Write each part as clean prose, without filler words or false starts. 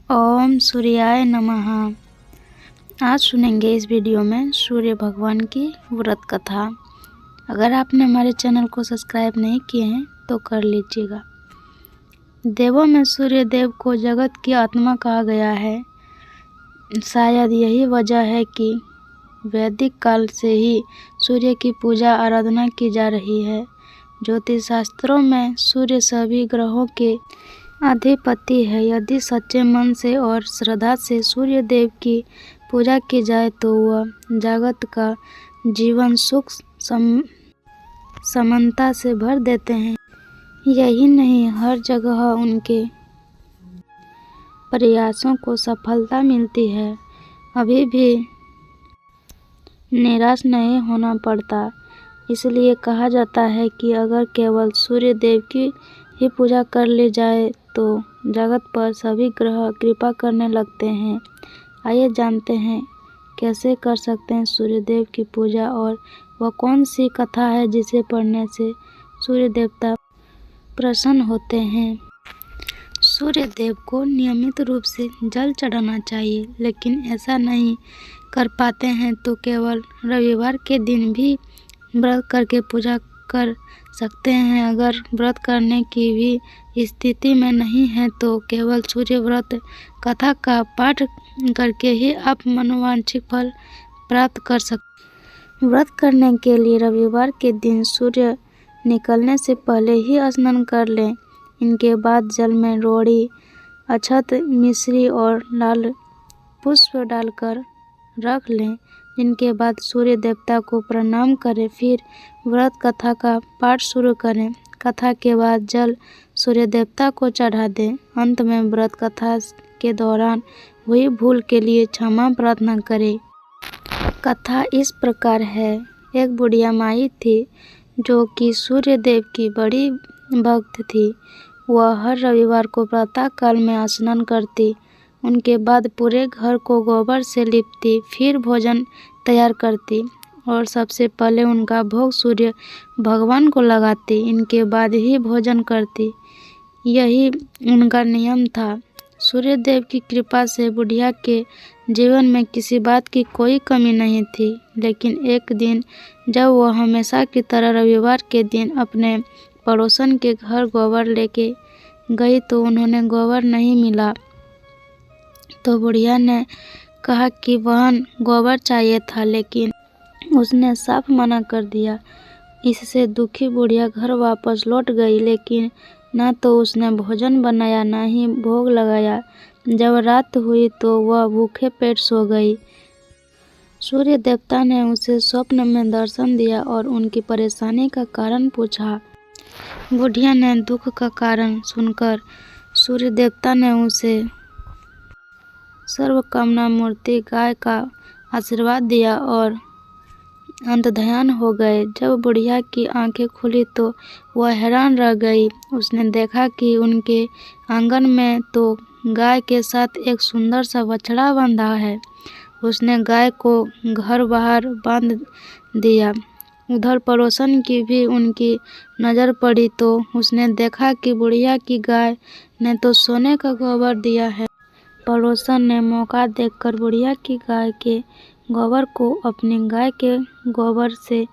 ओम सूर्याय नमः। आज सुनेंगे इस वीडियो में सूर्य भगवान की व्रत कथा। अगर आपने हमारे चैनल को सब्सक्राइब नहीं किए हैं तो कर लीजिएगा। देवों में सूर्य देव को जगत की आत्मा कहा गया है। शायद यही वजह है कि वैदिक काल से ही सूर्य की पूजा आराधना की जा रही है। ज्योतिष शास्त्रों में सूर्य सभी ग्रहों के अधिपति है। यदि सच्चे मन से और श्रद्धा से सूर्य देव की पूजा की जाए तो वह जगत का जीवन सुख समानता से भर देते हैं। यही नहीं, हर जगह उनके प्रयासों को सफलता मिलती है। अभी भी निराश नहीं होना पड़ता। इसलिए कहा जाता है कि अगर केवल सूर्य देव की ही पूजा कर ली जाए तो जगत पर सभी ग्रह कृपा करने लगते हैं। आइए जानते हैं कैसे कर सकते हैं सूर्य देव की पूजा और वह कौन सी कथा है जिसे पढ़ने से सूर्य देवता प्रसन्न होते हैं। सूर्य देव को नियमित रूप से जल चढ़ाना चाहिए, लेकिन ऐसा नहीं कर पाते हैं तो केवल रविवार के दिन भी व्रत करके पूजा कर सकते हैं। अगर व्रत करने की भी स्थिति में नहीं है तो केवल सूर्य व्रत कथा का पाठ करके ही आप मनोवांछित फल प्राप्त कर सकते। व्रत करने के लिए रविवार के दिन सूर्य निकलने से पहले ही स्नान कर लें। इनके बाद जल में रोड़ी, अक्षत, मिश्री और लाल पुष्प डालकर रख लें। जिनके बाद सूर्य देवता को प्रणाम करें, फिर व्रत कथा का पाठ शुरू करें। कथा के बाद जल सूर्य देवता को चढ़ा दें। अंत में व्रत कथा के दौरान हुई भूल के लिए क्षमा प्रार्थना करें। कथा इस प्रकार है। एक बुढ़िया माई थी जो कि सूर्य देव की बड़ी भक्त थी। वह हर रविवार को प्रातः काल में स्नान करती। उनके बाद पूरे घर को गोबर से लिपती, फिर भोजन तैयार करती और सबसे पहले उनका भोग सूर्य भगवान को लगाती। इनके बाद ही भोजन करती। यही उनका नियम था। सूर्य देव की कृपा से बुढ़िया के जीवन में किसी बात की कोई कमी नहीं थी। लेकिन एक दिन जब वह हमेशा की तरह रविवार के दिन अपने पड़ोसन के घर गोबर लेके गई तो उन्हें गोबर नहीं मिला। तो बुढ़िया ने कहा कि बहन, गोबर चाहिए था, लेकिन उसने साफ मना कर दिया। इससे दुखी बुढ़िया घर वापस लौट गई, लेकिन न तो उसने भोजन बनाया न ही भोग लगाया। जब रात हुई तो वह भूखे पेट सो गई। सूर्य देवता ने उसे स्वप्न में दर्शन दिया और उनकी परेशानी का कारण पूछा। बुढ़िया ने दुख का कारण सुनकर सूर्य देवता ने उसे सर्वकामना मूर्ति गाय का आशीर्वाद दिया और अंतर्ध्यान हो गए। जब बुढ़िया की आंखें खुली तो वह हैरान रह गई। उसने देखा कि उनके आंगन में तो गाय के साथ एक सुंदर सा बछड़ा बंधा है। उसने गाय को घर बाहर बांध दिया। उधर पड़ोसन की भी उनकी नज़र पड़ी तो उसने देखा कि बुढ़िया की गाय ने तो सोने का गोबर दिया है। पड़ोसन ने मौका देखकर बुढ़िया की गाय के गोबर को अपनी गाय के गोबर से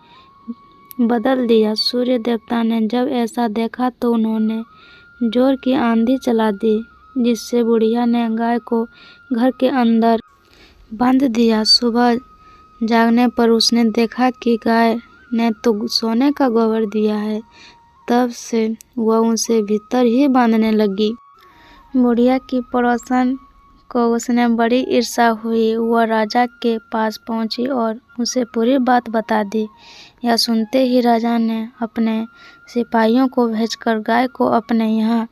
बदल दिया। सूर्य देवता ने जब ऐसा देखा तो उन्होंने जोर की आंधी चला दी, जिससे बुढ़िया ने गाय को घर के अंदर बांध दिया। सुबह जागने पर उसने देखा कि गाय ने तो सोने का गोबर दिया है। तब से वह उसे भीतर ही बांधने लगी। बुढ़िया की पड़ोसन को उसने बड़ी ईर्ष्या हुई। वह राजा के पास पहुंची और उसे पूरी बात बता दी। यह सुनते ही राजा ने अपने सिपाहियों को भेजकर गाय को अपने यहाँ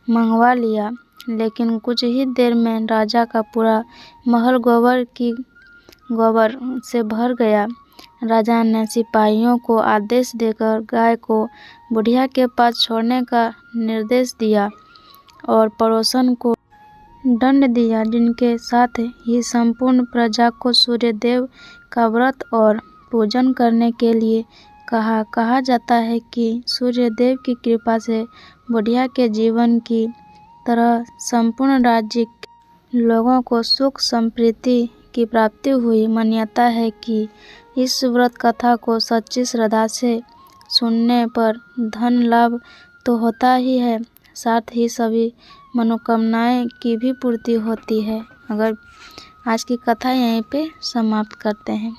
मंगवा लिया। लेकिन कुछ ही देर में राजा का पूरा महल गोबर से भर गया। राजा ने सिपाहियों को आदेश देकर गाय को बुढ़िया के पास छोड़ने का निर्देश दिया और पड़ोसन को दंड दिया, जिनके साथ ही संपूर्ण प्रजा को सूर्य देव का व्रत और पूजन करने के लिए कहा जाता है कि सूर्य देव की कृपा से बुढ़िया के जीवन की तरह संपूर्ण राज्य लोगों को सुख समृद्धि की प्राप्ति हुई। मान्यता है कि इस व्रत कथा को सच्ची श्रद्धा से सुनने पर धन लाभ तो होता ही है, साथ ही सभी मनोकामनाएं की भी पूर्ति होती है। अगर आज की कथा यहीं पे समाप्त करते हैं।